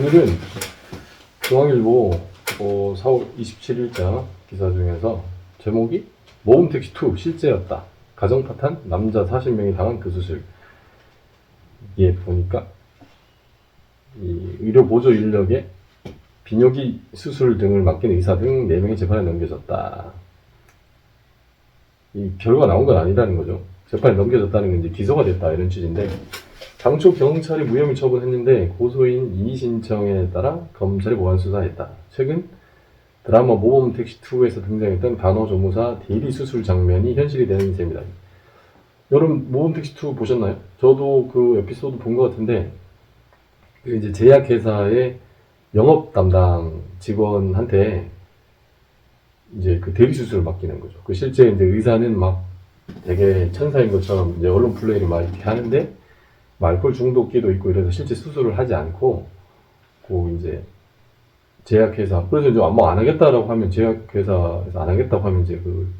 오늘은 중앙일보 4월 27일자 기사 중에서 제목이 모범택시2 실제였다. 가정파탄 남자 40명이 당한 그 수술. 이게 보니까 이 의료보조 인력에 비뇨기 수술 등을 맡긴 의사 등 4명이 재판에 넘겨졌다. 이 결과가 나온 건 아니라는 거죠. 재판에 넘겨졌다는 건 이제 기소가 됐다 이런 취지인데, 당초 경찰이 무혐의 처분했는데 고소인 이의 신청에 따라 검찰이 보완 수사했다. 최근 드라마 모범택시2에서 등장했던 간호조무사 대리 수술 장면이 현실이 되는 셈이다. 여러분 모범택시2 보셨나요? 저도 그 에피소드 본 것 같은데, 이제 제약회사의 영업 담당 직원한테 이제 그 대리 수술을 맡기는 거죠. 그 실제 이제 의사는 막 되게 천사인 것처럼 이제 언론 플레이를 막 이렇게 하는데, 알코올 중독기도 있고 이래서 실제 수술을 하지 않고, 그 이제 제약회사, 그래서 이제 뭐 안 하겠다라고 하면, 제약회사에서 안 하겠다고 하면 이제 그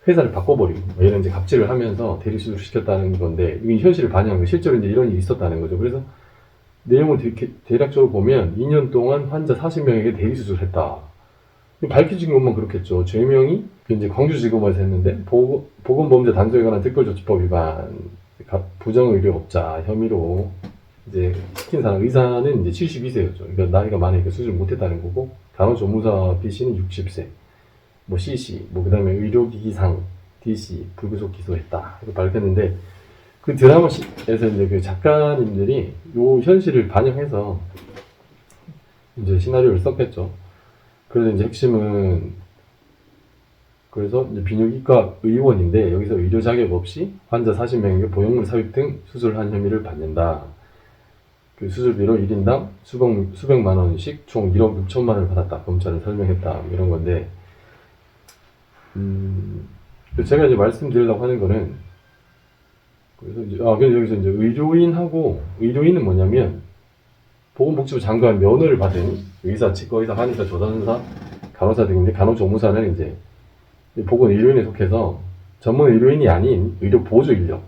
회사를 바꿔버리고 이런 이제 갑질을 하면서 대리 수술을 시켰다는 건데, 이게 현실을 반영한 거, 실제로 이제 이런 일이 있었다는 거죠. 그래서 내용을 대략적으로 보면 2년 동안 환자 40명에게 대리 수술을 했다. 밝혀진 것만 그렇겠죠. 죄명이 이제 광주지검에서 했는데, 보건범죄 단속에 관한 특별조치법 위반, 부정의료업자 혐의로 이제 시킨 사람, 의사는 이제 72세였죠. 그러니까 나이가 많으니까 수술 못했다는 거고, 간호조무사 B씨는 60세, 뭐 CC, 뭐 그다음에 의료기기상 DC 불구속 기소했다 이렇게 밝혔는데, 그 드라마에서 이제 그 작가님들이 요 현실을 반영해서 이제 시나리오를 썼겠죠. 그래서 이제 핵심은, 그래서 이제 비뇨기과 의원인데 여기서 의료 자격 없이 환자 40명에게 보형물 삽입 등 수술한 혐의를 받는다. 그 수술비로 1인당 수백만 원씩 총 1억 6천만 원을 받았다. 검찰은 설명했다. 이런 건데, 제가 이제 말씀드리려고 하는 거는, 그래서 이제 그래서 여기서 이제 의료인은 뭐냐면, 보건복지부 장관 면허를 받은 의사, 치과의사, 한의사, 조산사, 간호사 등인데, 간호조무사는 이제 보건의료인에 속해서 전문 의료인이 아닌 의료보조 인력,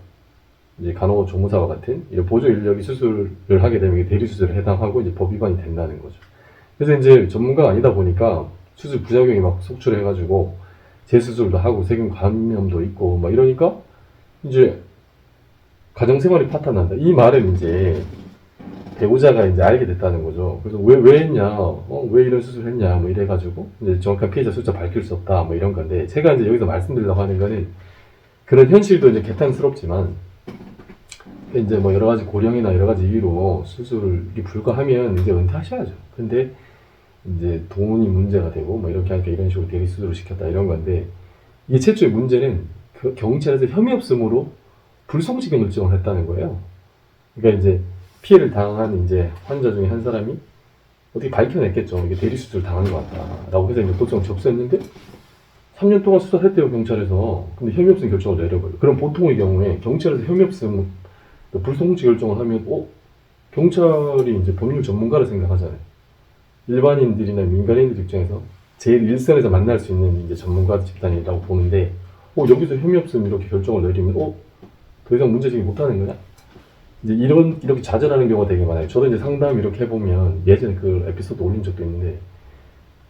이제 간호조무사와 같은 의료보조 인력이 수술을 하게 되면 대리수술에 해당하고 이제 법 위반이 된다는 거죠. 그래서 이제 전문가가 아니다 보니까 수술 부작용이 막 속출해가지고 재수술도 하고 세균 감염도 있고 막 이러니까 이제 가정생활이 파탄난다. 이 말은 이제 배우자가 이제 알게 됐다는 거죠. 그래서 왜 했냐, 왜 이런 수술을 했냐, 뭐 이래가지고, 이제 정확한 피해자 숫자 밝힐 수 없다, 뭐 이런 건데, 제가 이제 여기서 말씀드리려고 하는 거는, 그런 현실도 이제 개탄스럽지만, 이제 뭐 여러 가지 고령이나 여러 가지 이유로 수술이 불가하면 이제 은퇴하셔야죠. 근데, 이제 돈이 문제가 되고, 뭐 이렇게 하니까 이런 식으로 대리 수술을 시켰다, 이런 건데, 이게 최초의 문제는 그 경찰에서 혐의 없음으로 불송치경 결정을 했다는 거예요. 그러니까 이제, 피해를 당한 이제 환자 중에 한 사람이 어떻게 밝혀냈겠죠. 이게 대리수술 당한 것 같다라고 해서 이제 도청 접수했는데, 3년 동안 수사했대요, 경찰에서. 근데 혐의 없음 결정을 내려버려요. 그럼 보통의 경우에 경찰에서 혐의 없음 불송치 결정을 하면, 경찰이 이제 법률 전문가를 생각하잖아요. 일반인들이나 민간인들 입장에서 제일 일선에서 만날 수 있는 이제 전문가 집단이라고 보는데, 여기서 혐의 없음 이렇게 결정을 내리면, 더 이상 문제 제기 못하는 거냐? 이제 이렇게 좌절하는 경우가 되게 많아요. 저도 이제 상담 이렇게 해보면, 예전에 그 에피소드 올린 적도 있는데,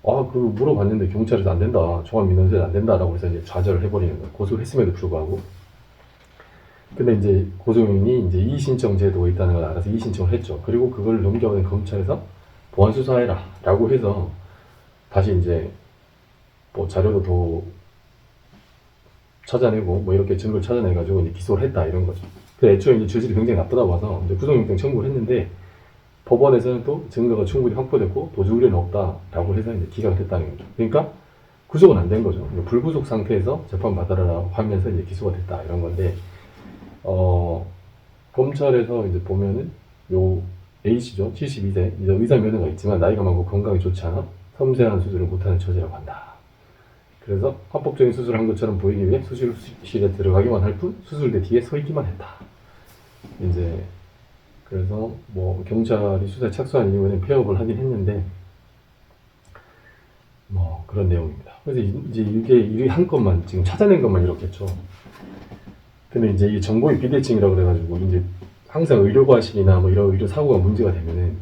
물어봤는데 경찰에서 안 된다, 종합민원실에서 안 된다라고 해서 이제 좌절을 해버리는 거예요. 고소를 했음에도 불구하고. 근데 이제 고소인이 이제 이의 신청 제도가 있다는 걸 알아서 이의 신청을 했죠. 그리고 그걸 넘겨오는 검찰에서 보완 수사해라 라고 해서 다시 이제 뭐 자료도 더 찾아내고 뭐 이렇게 증거를 찾아내가지고 이제 기소를 했다, 이런 거죠. 애초에 이제 죄질이 굉장히 나쁘다고 봐서 이제 구속영장 청구를 했는데, 법원에서는 또 증거가 충분히 확보됐고 도주 우려는 없다라고 해서 이제 기각을 했다는 거죠. 그러니까 구속은 안 된 거죠. 불구속 상태에서 재판 받아라라고 하면서 이제 기소가 됐다, 이런 건데, 검찰에서 이제 보면은 요 A씨죠, 72세, 이제 의사 면허가 있지만 나이가 많고 건강이 좋지 않아 섬세한 수술을 못하는 처지라고 한다. 그래서 합법적인 수술을 한 것처럼 보이기 위해 수술실에 들어가기만 할 뿐 수술대 뒤에 서 있기만 했다. 이제 그래서 뭐 경찰이 수사에 착수한 이후에는 폐업을 하긴 했는데, 뭐 그런 내용입니다. 그래서 이제 이게 한 건만 지금 찾아낸 것만 이렇겠죠. 근데 이제 이 정보의 비대칭이라고 그래가지고, 이제 항상 의료과실이나 뭐 이런 의료 사고가 문제가 되면은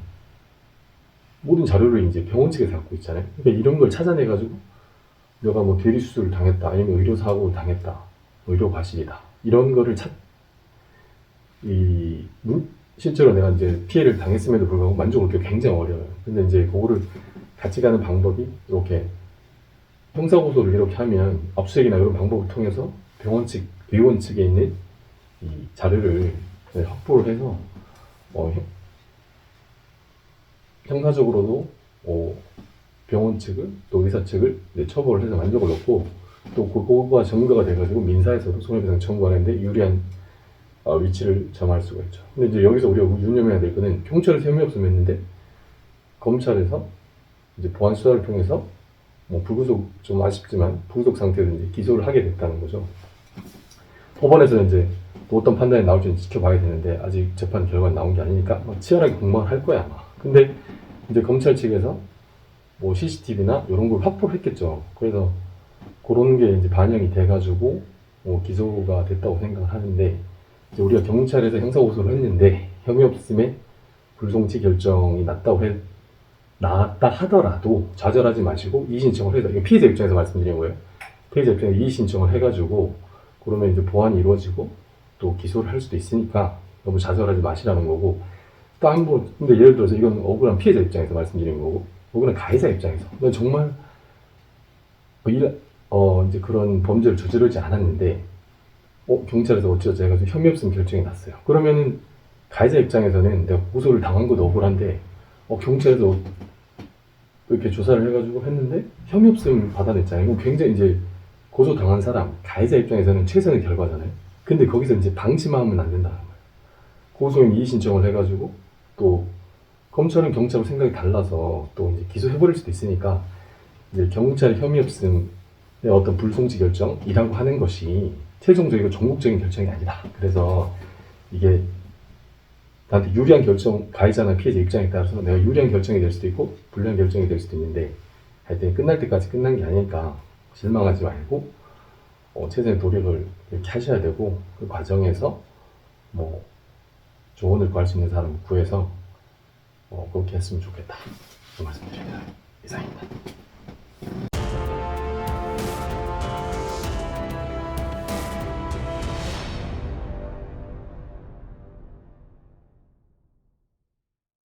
모든 자료를 이제 병원 측에서 갖고 있잖아요. 그러니까 이런 걸 찾아내가지고 내가 뭐 대리 수술을 당했다, 아니면 의료 사고를 당했다, 의료 과실이다, 이런 거를 실제로 내가 이제 피해를 당했음에도 불구하고 만족을 하기 굉장히 어려워요. 근데 이제 그거를 같이 가는 방법이 이렇게 형사고소를 이렇게 하면 압수수색이나 이런 방법을 통해서 병원 측, 의원 측에 있는 이 자료를 확보를 해서 형사적으로도 병원 측을 또 의사 측을 처벌을 해서 만족을 얻고 또 그거가 전가가 돼가지고 민사에서도 손해배상 청구하는데 유리한 위치를 점할 수가 있죠. 근데 이제 여기서 우리가 유념해야 될 거는 경찰에서 혐의 없음 했는데 검찰에서 이제 보안 수사를 통해서 뭐 불구속, 좀 아쉽지만 불구속 상태로 이제 기소를 하게 됐다는 거죠. 법원에서는 이제 또 어떤 판단이 나올지 지켜봐야 되는데 아직 재판 결과가 나온 게 아니니까 치열하게 공방을 할 거야 아마. 근데 이제 검찰 측에서 뭐 CCTV나 이런 걸 확보를 했겠죠. 그래서 그런 게 이제 반영이 돼가지고 기소가 됐다고 생각을 하는데, 이제 우리가 경찰에서 형사고소를 했는데 혐의 없음에 불송치 결정이 나왔다 하더라도 좌절하지 마시고 이의 신청을 해서, 이거 피해자 입장에서 말씀드리는 거예요. 피해자 입장에서 이의 신청을 해가지고 그러면 이제 보완이 이루어지고 또 기소를 할 수도 있으니까 너무 좌절하지 마시라는 거고, 또 한 번, 근데 예를 들어서 이건 억울한 피해자 입장에서 말씀드리는 거고, 억울한 가해자 입장에서 난 정말 이제 그런 범죄를 저지르지 않았는데 경찰에서 어찌어찌 해가지고 혐의 없음 결정이 났어요. 그러면은 가해자 입장에서는 내가 고소를 당한 것도 억울한데 경찰에서 이렇게 조사를 해가지고 했는데 혐의 없음 받아냈잖아요. 이거 굉장히 이제 고소 당한 사람, 가해자 입장에서는 최선의 결과잖아요. 근데 거기서 이제 방심하면 안 된다는 거예요. 고소인 이의 신청을 해가지고 또 검찰은 경찰하고 생각이 달라서 또 이제 기소해버릴 수도 있으니까 이제 경찰 혐의 없음의 어떤 불송치 결정이라고 하는 것이 최종적이고 전국적인 결정이 아니다. 그래서 이게 나한테 유리한 결정, 가해자나 피해자 입장에 따라서 내가 유리한 결정이 될 수도 있고 불리한 결정이 될 수도 있는데, 하여튼 끝날 때까지 끝난 게 아니니까 실망하지 말고 최선의 노력을 이렇게 하셔야 되고, 그 과정에서 뭐 조언을 구할 수 있는 사람을 구해서 그렇게 했으면 좋겠다, 그 말씀드립니다. 이상입니다.